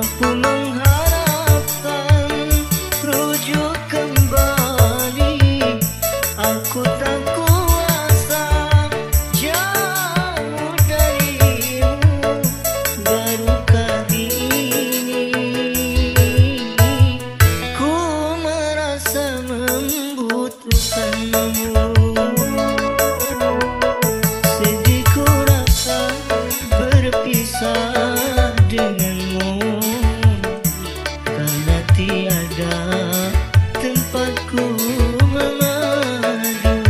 Aku mengharapkan rujuk kembali. Aku tak kuasa jauh darimu. Baru kali ini ku merasa membutuhkanmu. Sedih ku rasa berpisah denganmu, karena tiada tempatku mengadu.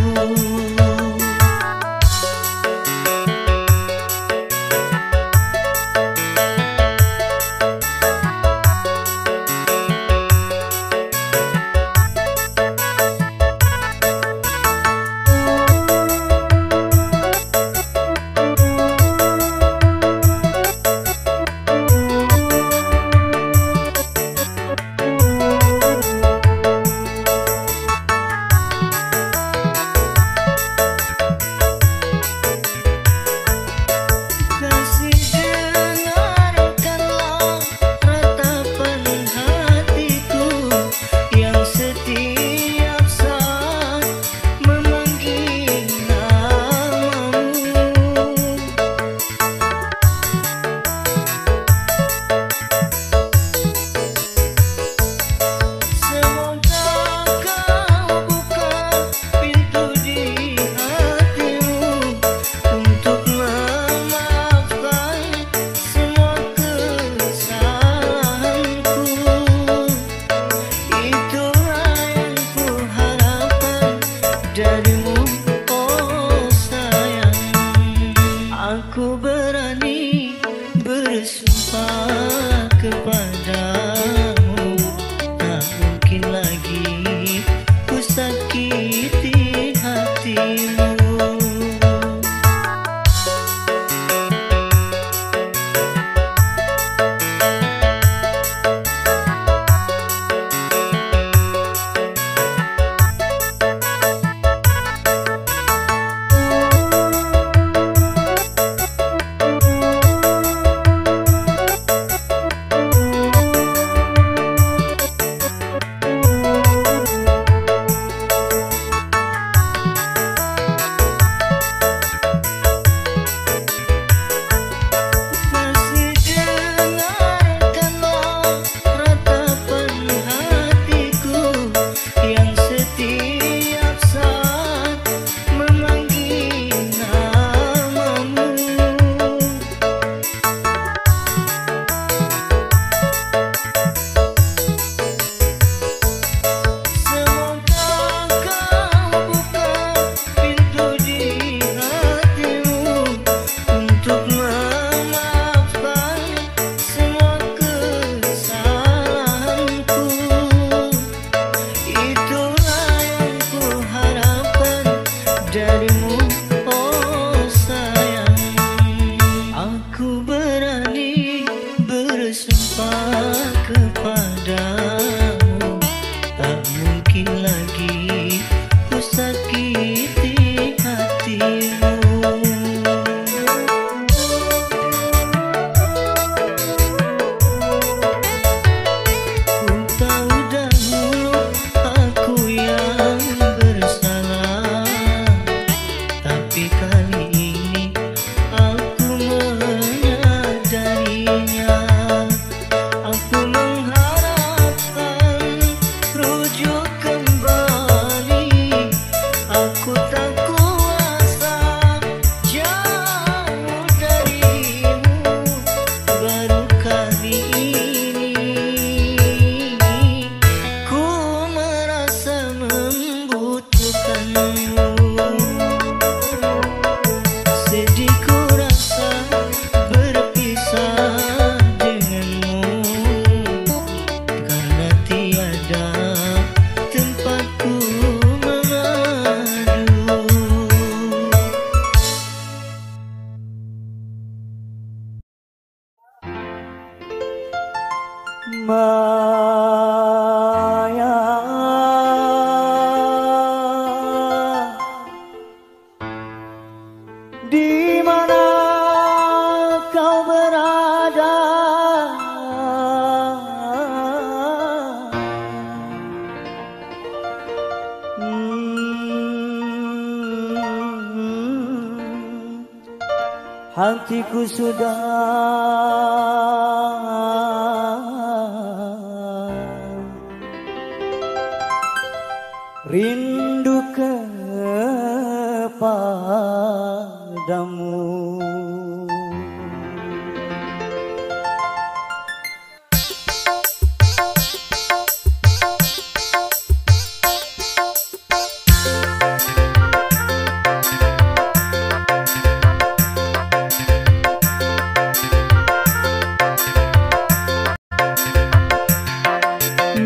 Darimu, oh sayang, aku berani bersumpah kepadamu, tak mungkin lagi ku sakiti hatimu. Darimu, oh sayang, aku berani bersumpah kepadamu, tak mungkin lagi ku sakiti hatimu. Ku tahu dahulu aku yang bersalah, tapi kali ini aku menyadarinya. Aku mengharapkan rujuk kembali. Aku tak kuasa jauh darimu. Baru kali ini ku merasa membutuhkanmu. Sedih ku rasa berpisah denganmu, karena tiada tempatku mengadu. Maya, di mana kau berada? hatiku sudah rindu kepadamu.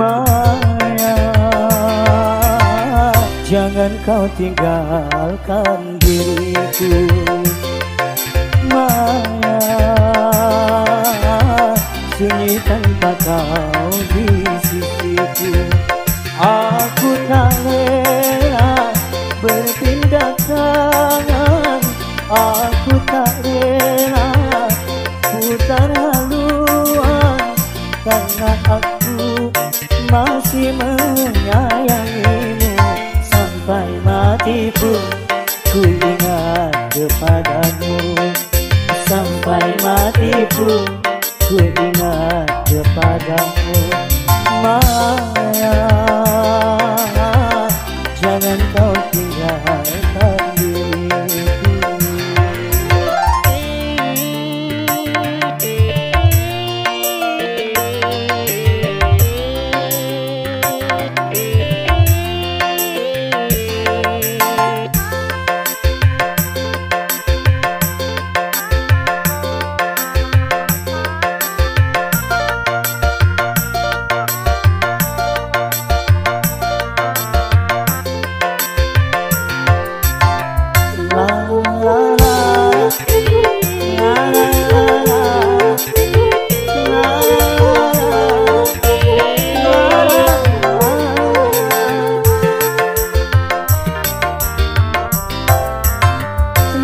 Maya, jangan kau tinggalkan diriku. Maya, sunyi tanpa kau di sisiku. Aku tak rela berpindah tangan, aku tak rela putar haluan, karena aku masih menyayangimu. Sampai mati pun ku ingat kepadamu. Sampai mati pun ku ingat kepadamu. Maya, jangan kau tinggalkan diriku.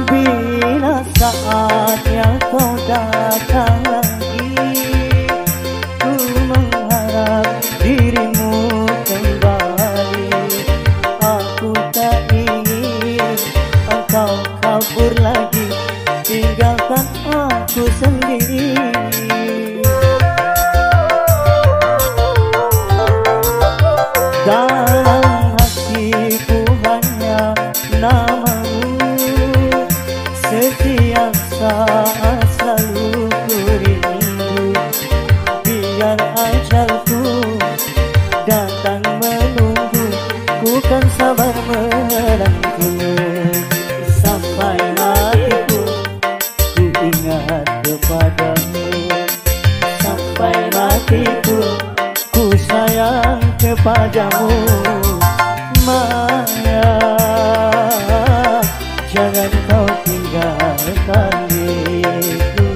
Bila saatnya kau datang lagi, ku mengharap dirimu kembali. Aku tak ingin engkau kabur lagi, tinggalkan aku sendiri. Dalam hatiku hanya namamu, setiap saat selalu ku rindu. Biar ajalku datang menunggu, ku kan sabar menantimu. Sampai matiku ku ingat kepadamu. Sampai matiku ku sayang kepadamu. Maya, jangan kau tinggalkan diriku.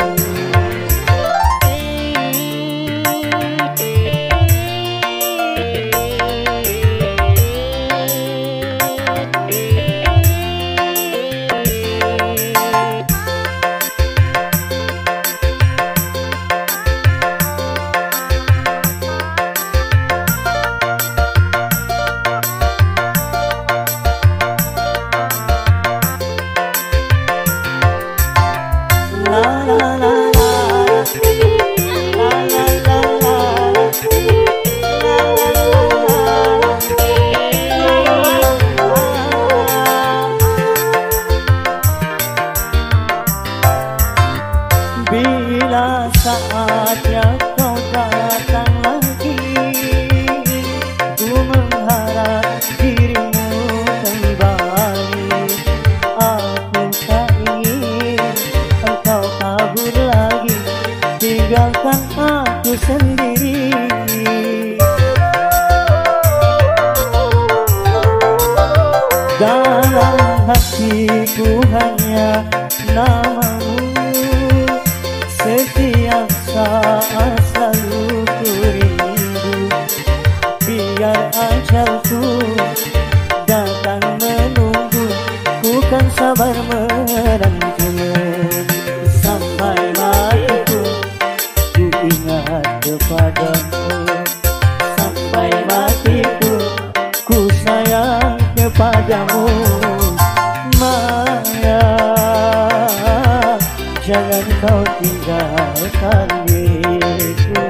Bila saatnya kau datang lagi, ku mengharap dirimu kembali. Aku tak ingin engkau kabur lagi, tinggalkan aku sendiri. Dalam hatiku hanya namamu, setiap saat selalu ku rindu. Biar ajalku datang menunggu, ku kan sabar menantimu. Sampai matiku ku ingat kepadamu. Sampai matiku ku sayang kepadamu. Maya, tinggalkan diriku.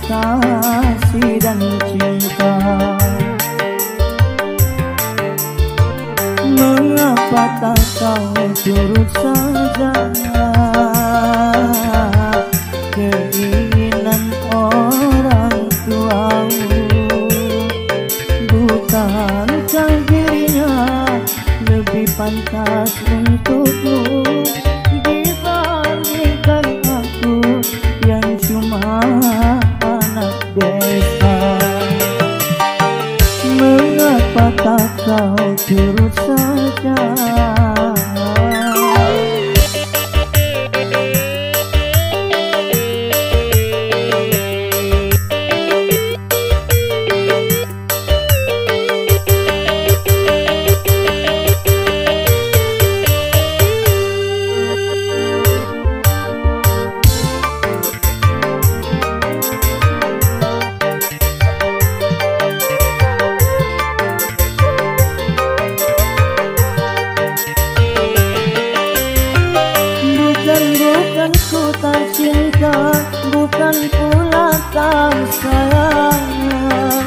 kasih dan cinta. Mengapa tak kau turut saja keinginan orang tuamu? Bukankah dirinya lebih pantas untukmu dibandingkan aku yang cuma anak desa? Mengapa tak kau turut saja? Bukan ku tak cinta, bukan pula tak sayang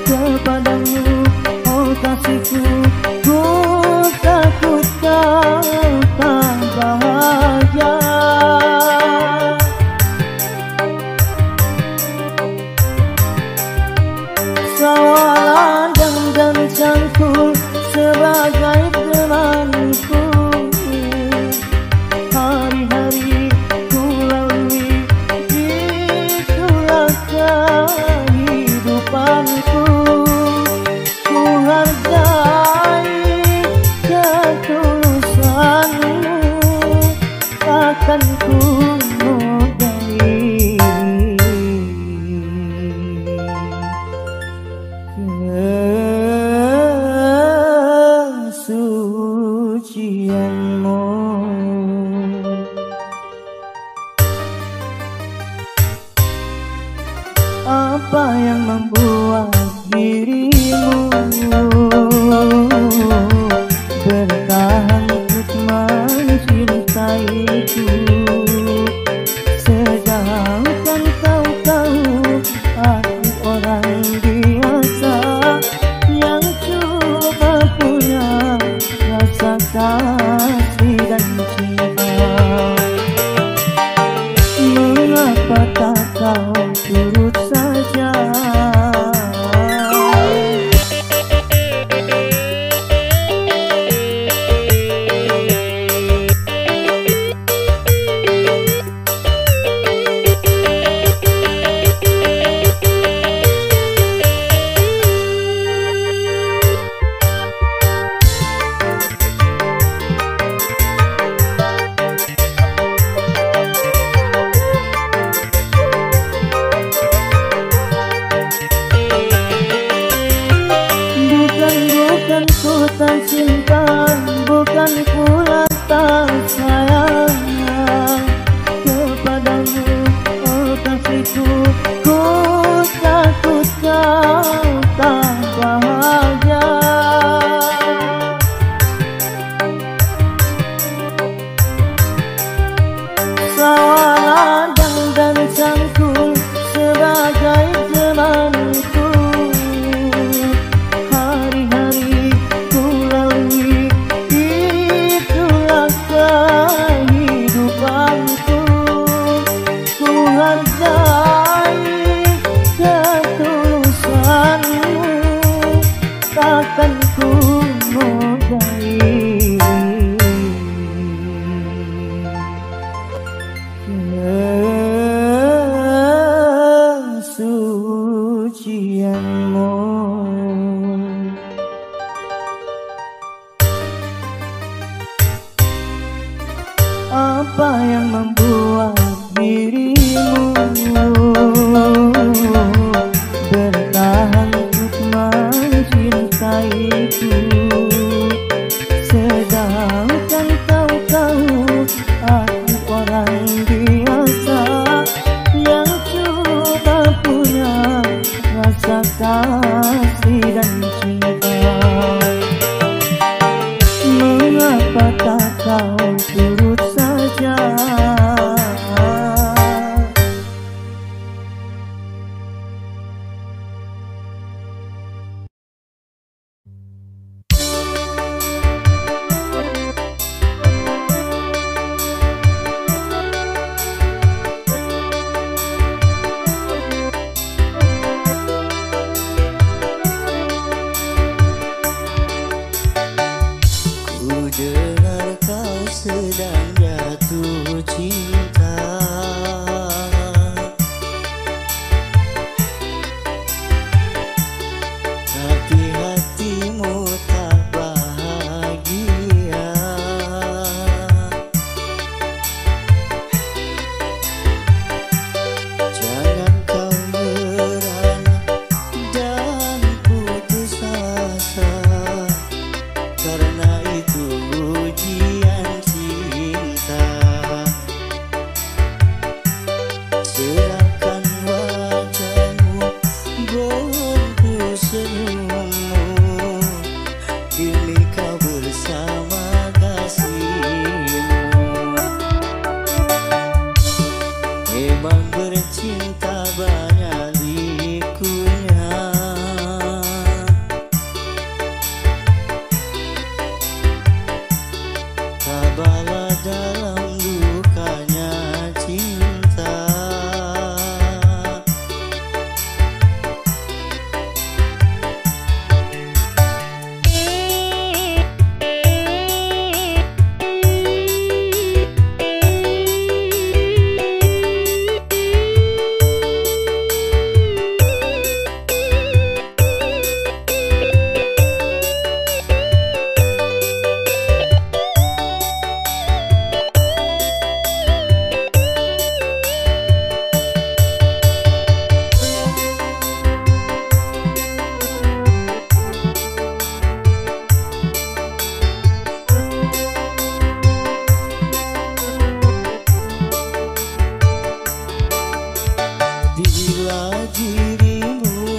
kepadamu, oh kasihku. Ku takut kau tak bahagia. Sawaladang dan cangkul sebagai temanku. Hari-hari ku lalui, itulah kehidupanku. Ku hargai ketulusanmu, akan ku modali kesucianmu. Apa yang membuat dirimu bertahan untuk mencintaiku, sedangkan kau tahu aku orang biasa yang cuma punya rasa kasih dan cinta. Mengapa tak kau turut saja? Bukan ku tak cinta, bukan pula tak sayang kepadamu, oh kasihku. Ku takut kau tak bahagia. Sawaladang dan cangkul sebagai temanku. Hari-hari ku lalui, itulah kehidupanku. Ku hargai ketulusanmu, takkan ku modali kesucianmu. Apa yang membuat dirimu bertahan untuk mencintaiku, sedangkan kau tahu aku orang biasa yang cuma punya rasa kasih dan cinta. Mengapa tak kau turut saja? jatuh cinta. Tapi hatimu tak bahagia. Jangan kau merana dan putus asa, karena itu ujian cinta. Serahkan wajahmu, bungkus senyummu, kini kau bersama kasihmu. Memang bercinta banyak likunya, tabahlah dalam dukanya cinta. Bila dirimu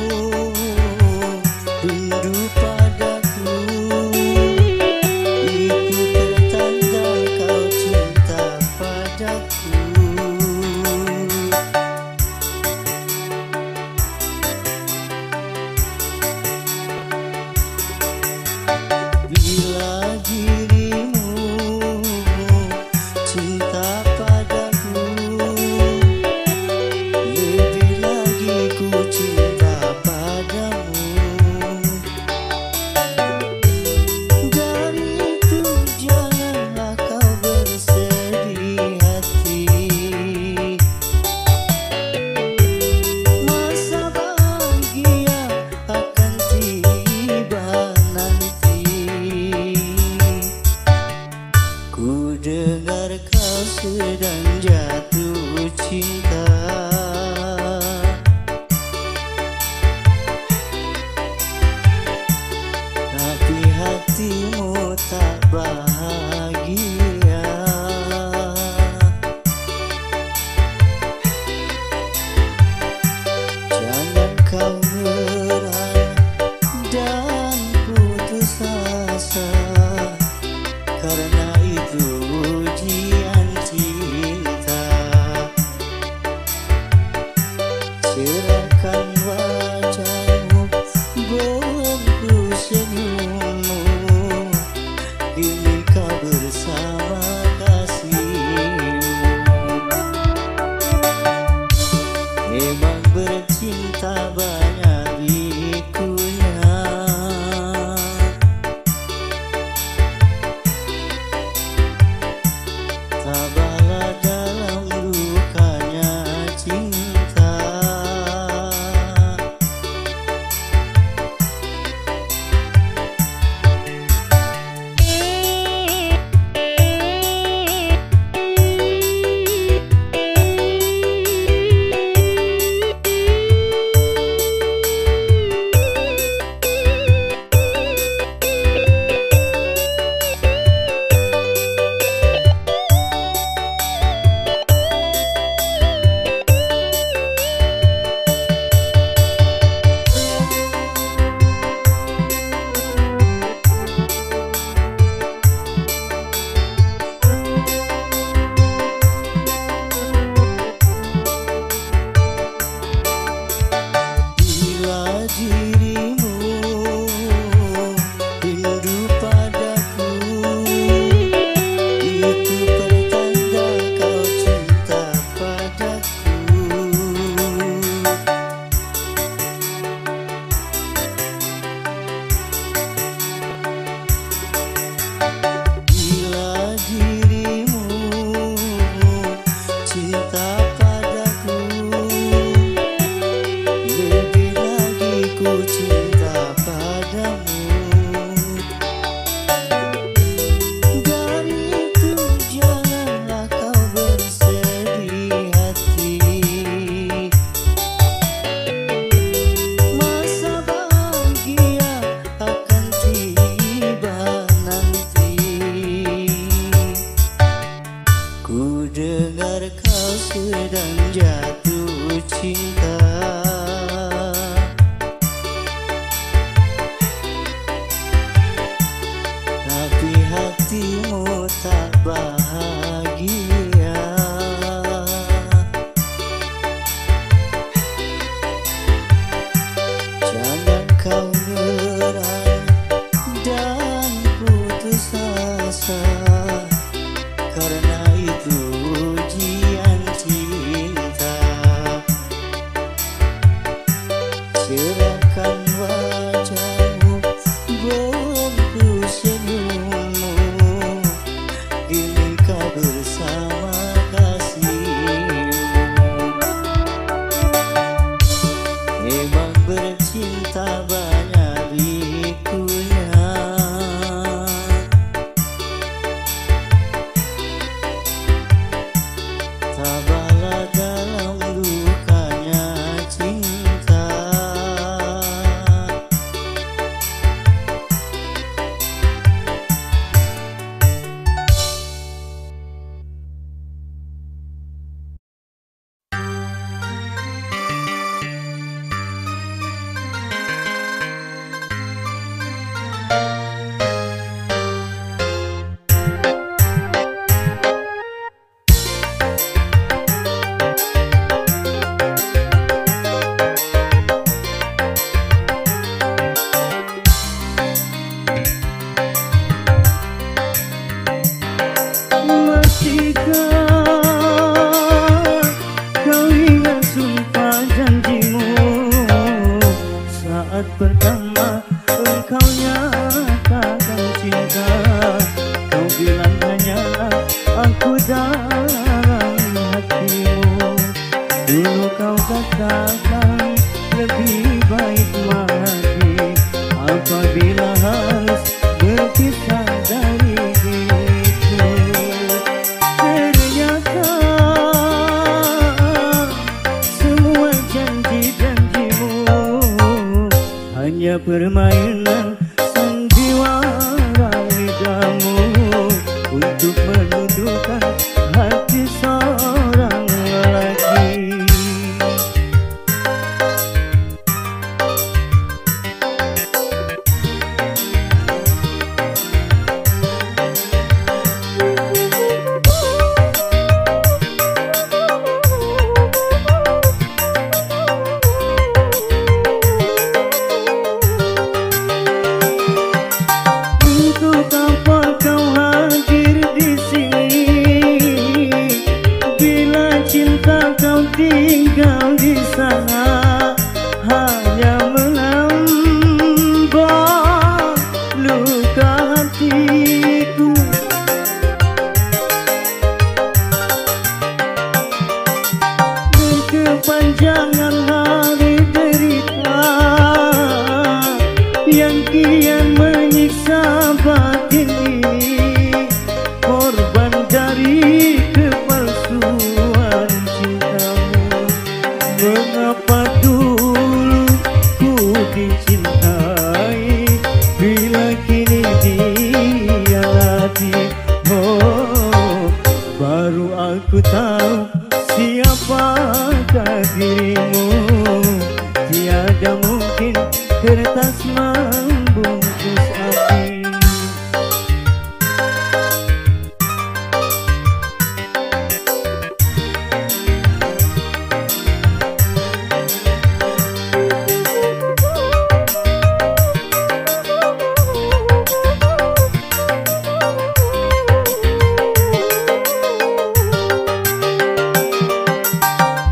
rindu padaku, itu pertanda kau cinta padaku. Bila dirimu cinta padaku, lebih lagi ku cinta padamu. Dari itu janganlah kau bersedih hati, masa bahagia akan tiba nanti. Ku dengar kau sedang jatuh cinta, tapi hatimu tak bahagia. Jangan kau merana dan putus asa, karena itu ujian cinta. Serahkan wajahmu, bungkus senyummu, kini kau bersama kasihmu. Memang bercinta banyak likunya, tabahlah dalam dukanya cinta. dengar kau sedang jatuh cinta, tapi hatimu tak bahagia. Jangan kau menyerah dan putus asa, karena itu ujian cinta. Cerahkan wajahmu, bentuk senyummu, kini kau bersama kasihmu. Emang bercinta banyak likunya, tabahlah dalam lukanya cinta. Masihkah kau ingat sumpah janjimu saat pertama engkau nyatakan cinta? Kau bilang hanyalah aku dalam hatimu. Dulu kau katakan lebih baik mati apabila harus berpisah dari diriku. Ternyata semua janji-janjimu hanya permainan sandiwara lidahmu untuk menundukkan hati seorang lelaki. Untuk apa kau hadir di sini bila cinta kau tinggal di sana? Hanya menambah luka hatiku. Berkepanjangan hari derita yang kian menyiksa batin ini, korban dari kepalsuan cintamu. Mengapa dulu ku dicintai bila kini dihianati? Oh, baru aku tahu siapakah dirimu. Tiada mungkin kertas membungkus api.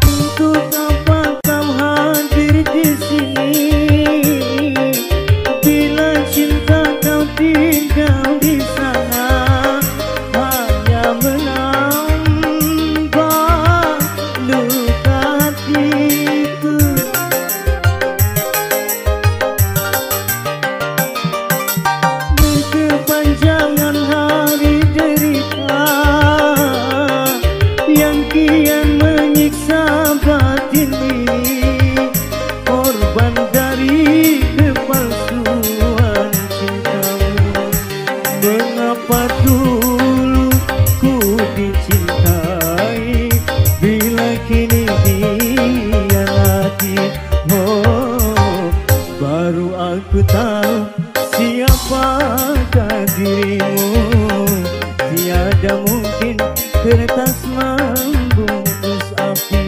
Untuk apa kau hadir di sini bila cinta kau tinggal di sana? Hanya menambah luka hatiku. Berkepanjangan hari derita yang kian menyiksa batin ini, korban dari kepalsuan cintamu. Mengapa dulu ku dicintai kertas membungkus api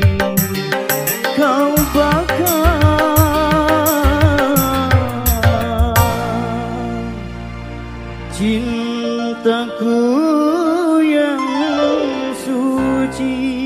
kau bakar. Cintaku yang suci.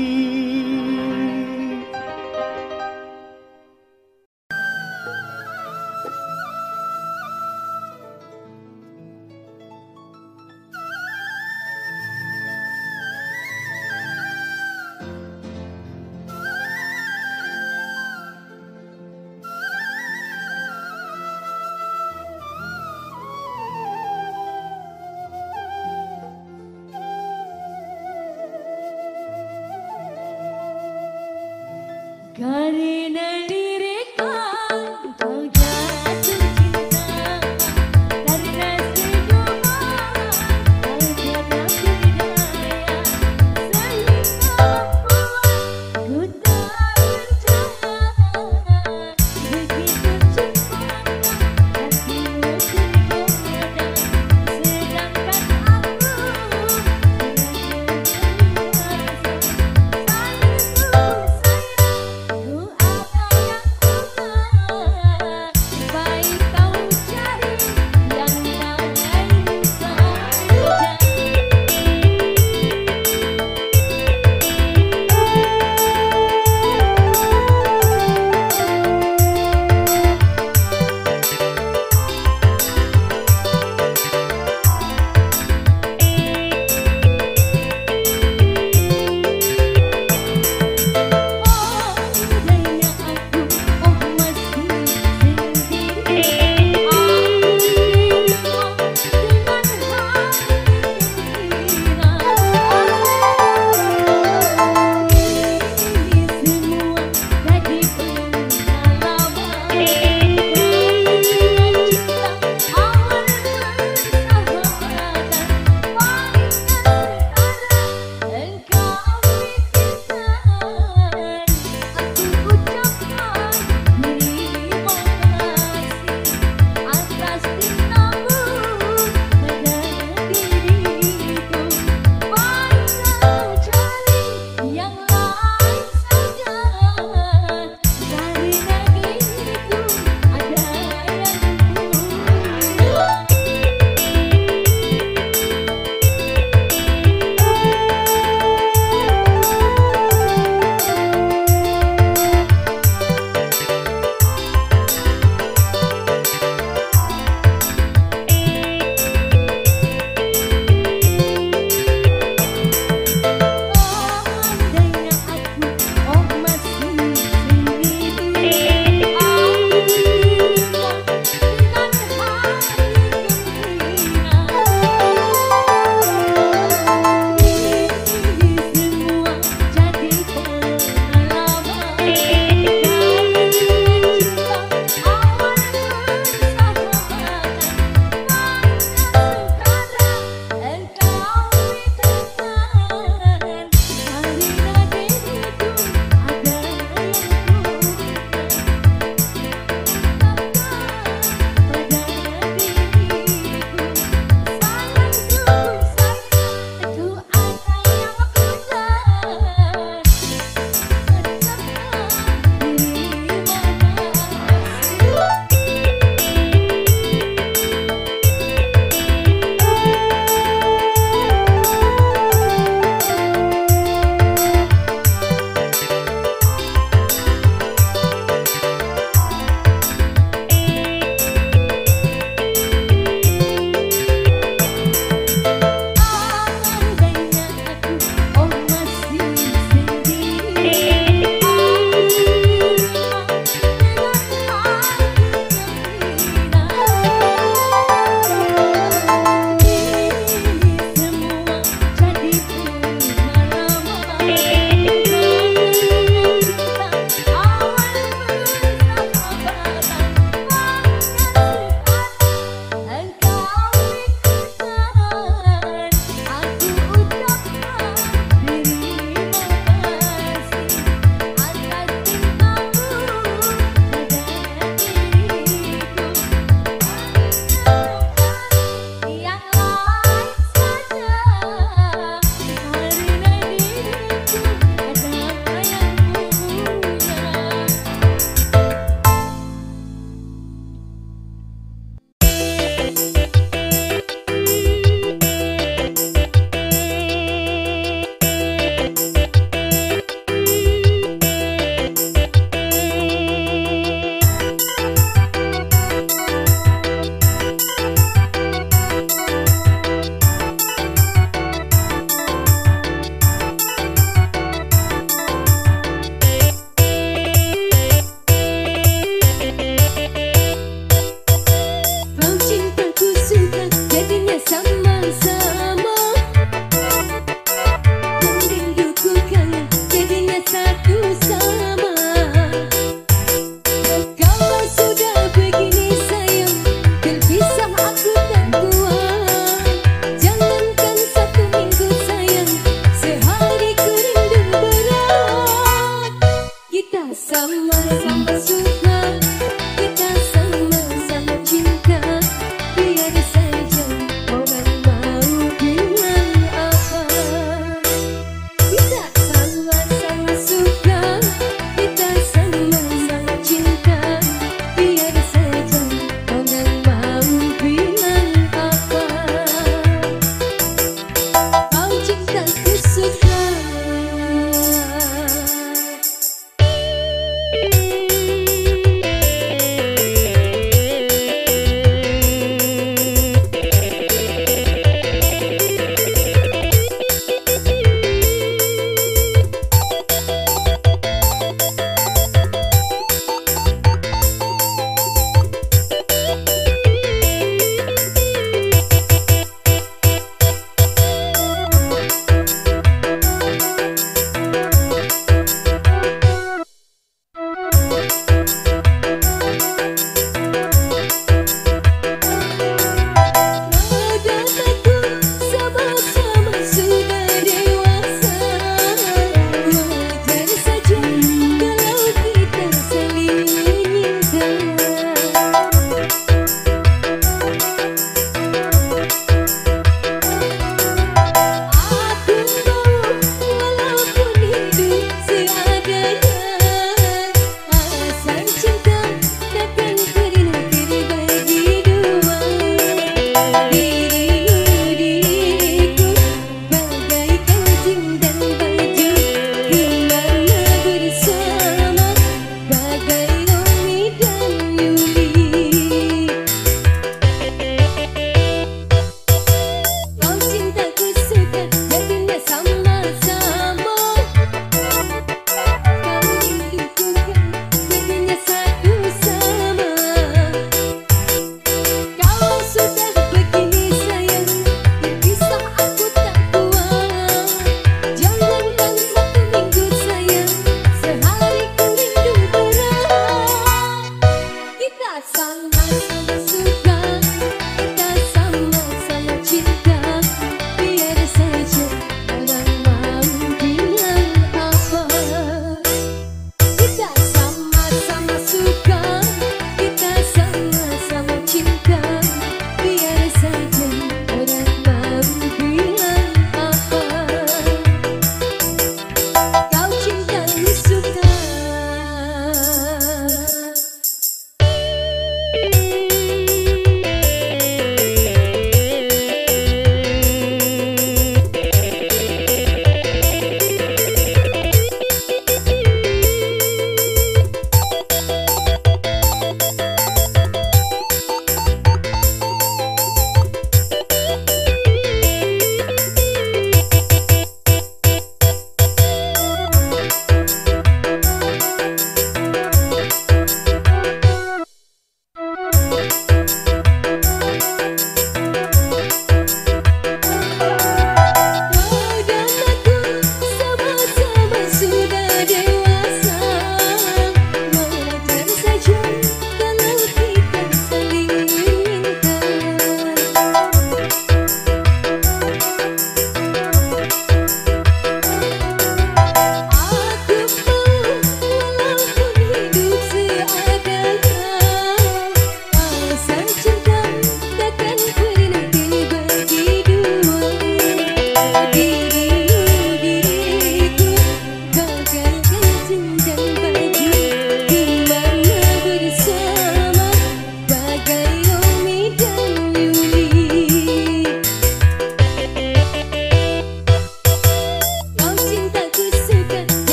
Karena diriku kau jatuh cinta, karena senyummu kau pernah berdaya, sehingga membuat ku tak percaya. Begitu cepat hatimu tergoda, sedangkan aku berada di rasa. Sayangku sayang, ku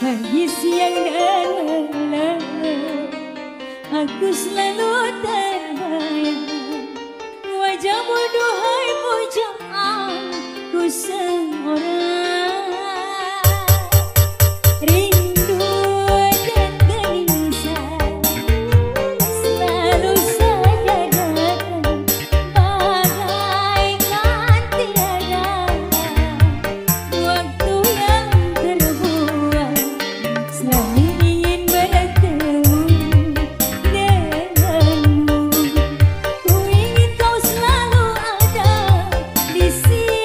Pagi siang dan malam aku selalu terbayang wajahmu duhai pujaan ku seorang rindu dan gelisah selalu saja datang bagaikan tiada waktu yang terbuang selalu ingin bertemu denganmu. Ku ingin kau selalu ada di sisiku.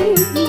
Thank you.